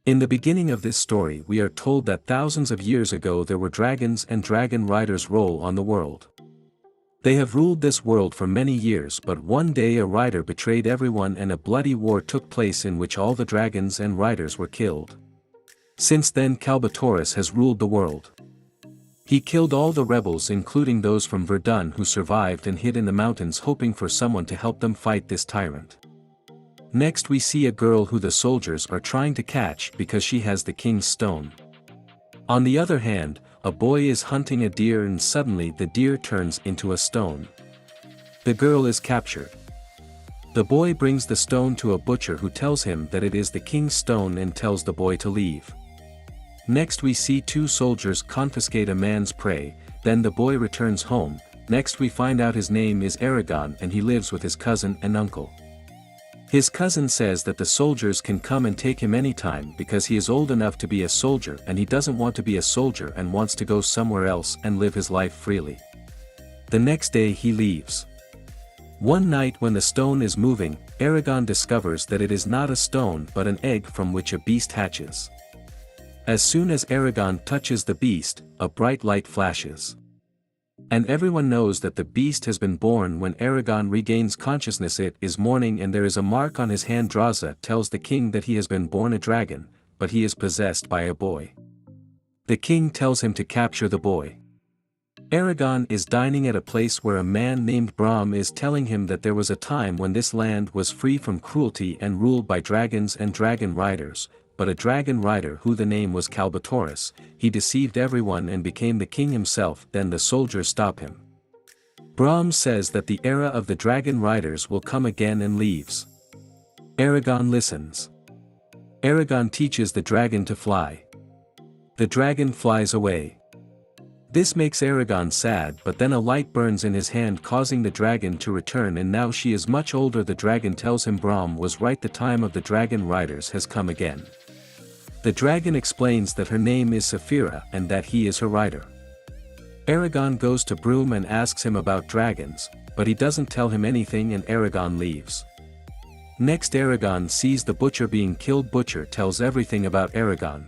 In the beginning of this story we are told that thousands of years ago there were dragons and dragon riders rule on the world. They have ruled this world for many years, but one day a rider betrayed everyone and a bloody war took place in which all the dragons and riders were killed. Since then Kalbatoris has ruled the world. He killed all the rebels including those from Verdun who survived and hid in the mountains hoping for someone to help them fight this tyrant. Next we see a girl who the soldiers are trying to catch because she has the king's stone. On the other hand, a boy is hunting a deer and suddenly the deer turns into a stone. The girl is captured. The boy brings the stone to a butcher who tells him that it is the king's stone and tells the boy to leave. Next we see two soldiers confiscate a man's prey, then the boy returns home. Next we find out his name is Eragon and he lives with his cousin and uncle. His cousin says that the soldiers can come and take him anytime because he is old enough to be a soldier and he doesn't want to be a soldier and wants to go somewhere else and live his life freely. The next day he leaves. One night when the stone is moving, Eragon discovers that it is not a stone but an egg from which a beast hatches. As soon as Eragon touches the beast, a bright light flashes. And everyone knows that the beast has been born. When Eragon regains consciousness it is morning and there is a mark on his hand. Draza tells the king that he has been born a dragon, but he is possessed by a boy. The king tells him to capture the boy. Eragon is dining at a place where a man named Brahm is telling him that there was a time when this land was free from cruelty and ruled by dragons and dragon riders, but a dragon rider who the name was Kalbatoris, he deceived everyone and became the king himself. Then the soldiers stop him. Brahm says that the era of the dragon riders will come again and leaves. Eragon listens. Eragon teaches the dragon to fly. The dragon flies away. This makes Eragon sad, but then a light burns in his hand causing the dragon to return, and now she is much older. The dragon tells him Brahm was right, the time of the dragon riders has come again. The dragon explains that her name is Saphira and that he is her rider. Eragon goes to Broom and asks him about dragons, but he doesn't tell him anything and Eragon leaves. Next Eragon sees the butcher being killed. Butcher tells everything about Eragon.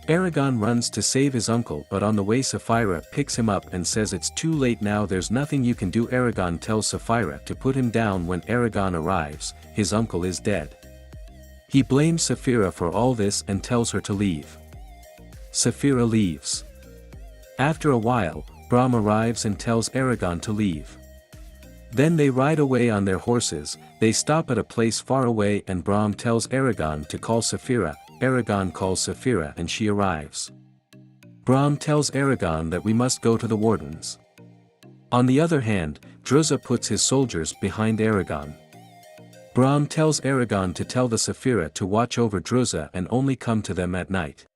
Eragon runs to save his uncle, but on the way Saphira picks him up and says it's too late now, there's nothing you can do. Eragon tells Saphira to put him down. When Eragon arrives, his uncle is dead. He blames Saphira for all this and tells her to leave. Saphira leaves. After a while, Brahm arrives and tells Eragon to leave. Then they ride away on their horses. They stop at a place far away and Brahm tells Eragon to call Saphira. Eragon calls Saphira and she arrives. Brahm tells Eragon that we must go to the wardens. On the other hand, Druza puts his soldiers behind Eragon. Brahm tells Eragon to tell the Saphira to watch over Druza and only come to them at night.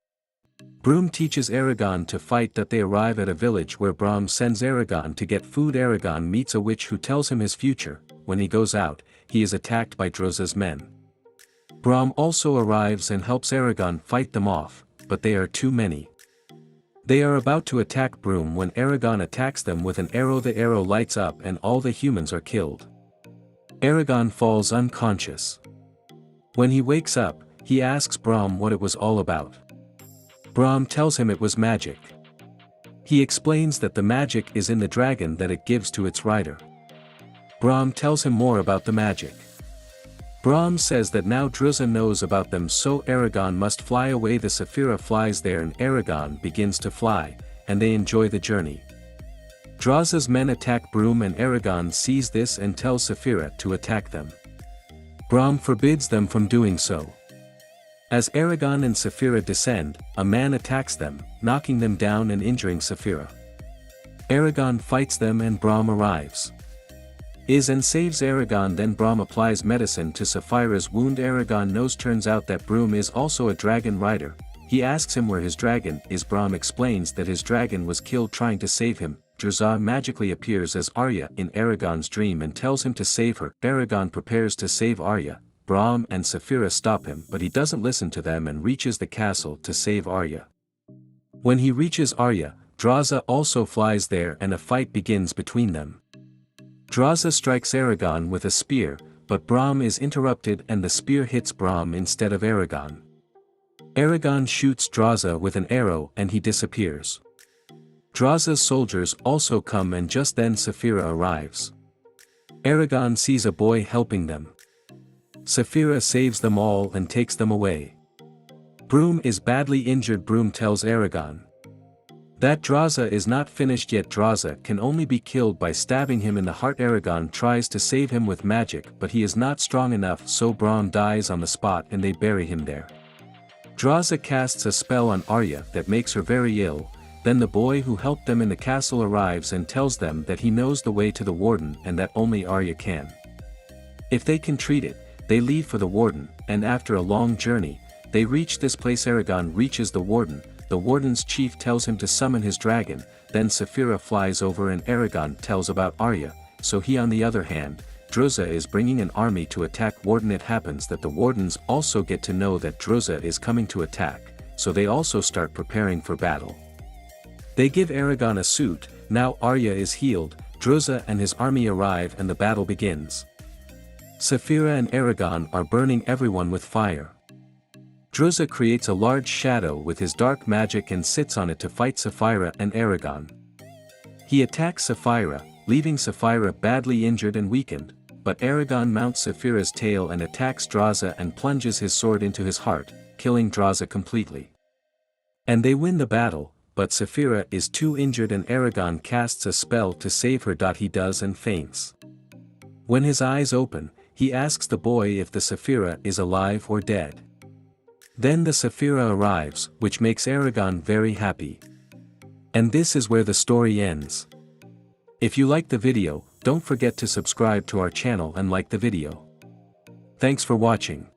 Broom teaches Eragon to fight. That they arrive at a village where Brahm sends Eragon to get food. Eragon meets a witch who tells him his future. When he goes out, he is attacked by Druza's men. Brahm also arrives and helps Eragon fight them off, but they are too many. They are about to attack Broom when Eragon attacks them with an arrow. The arrow lights up and all the humans are killed. Eragon falls unconscious. When he wakes up, he asks Brahm what it was all about. Brahm tells him it was magic. He explains that the magic is in the dragon that it gives to its rider. Brahm tells him more about the magic. Brahm says that now Druza knows about them, so Eragon must fly away. The Saphira flies there and Eragon begins to fly, and they enjoy the journey. Druza's men attack Broom and Eragon sees this and tells Saphira to attack them. Brahm forbids them from doing so. As Eragon and Saphira descend, a man attacks them, knocking them down and injuring Saphira. Eragon fights them and Brahm arrives. And saves Eragon. Then Brahm applies medicine to Saphira's wound. Eragon knows. Turns out that Broom is also a dragon rider. He asks him where his dragon is. Brahm explains that his dragon was killed trying to save him. Druza magically appears as Arya in Eragon's dream and tells him to save her. Eragon prepares to save Arya. Brahm and Saphira stop him, but he doesn't listen to them and reaches the castle to save Arya. When he reaches Arya, Druza also flies there and a fight begins between them. Druza strikes Eragon with a spear, but Brahm is interrupted and the spear hits Brahm instead of Eragon. Eragon shoots Draza with an arrow and he disappears. Draza's soldiers also come and just then Saphira arrives. Eragon sees a boy helping them. Saphira saves them all and takes them away. Broom is badly injured. Broom tells Eragon that Draza is not finished yet. Draza can only be killed by stabbing him in the heart. Eragon tries to save him with magic but he is not strong enough, so Braun dies on the spot and they bury him there. Draza casts a spell on Arya that makes her very ill. Then the boy who helped them in the castle arrives and tells them that he knows the way to the warden and that only Arya can. If they can treat it, they leave for the warden, and after a long journey, they reach this place. Eragon reaches the warden. The warden's chief tells him to summon his dragon, then Saphira flies over and Eragon tells about Arya, so he on the other hand, Draza is bringing an army to attack warden. It happens that the wardens also get to know that Draza is coming to attack, so they also start preparing for battle. They give Eragon a suit. Now Arya is healed, Draza and his army arrive and the battle begins. Saphira and Eragon are burning everyone with fire. Draza creates a large shadow with his dark magic and sits on it to fight Saphira and Eragon. He attacks Saphira, leaving Saphira badly injured and weakened, but Eragon mounts Saphira's tail and attacks Draza and plunges his sword into his heart, killing Draza completely. And they win the battle, but Saphira is too injured and Eragon casts a spell to save her. He does and faints. When his eyes open, he asks the boy if the Saphira is alive or dead. Then the Saphira arrives, which makes Eragon very happy. And this is where the story ends. If you liked the video, don't forget to subscribe to our channel and like the video. Thanks for watching.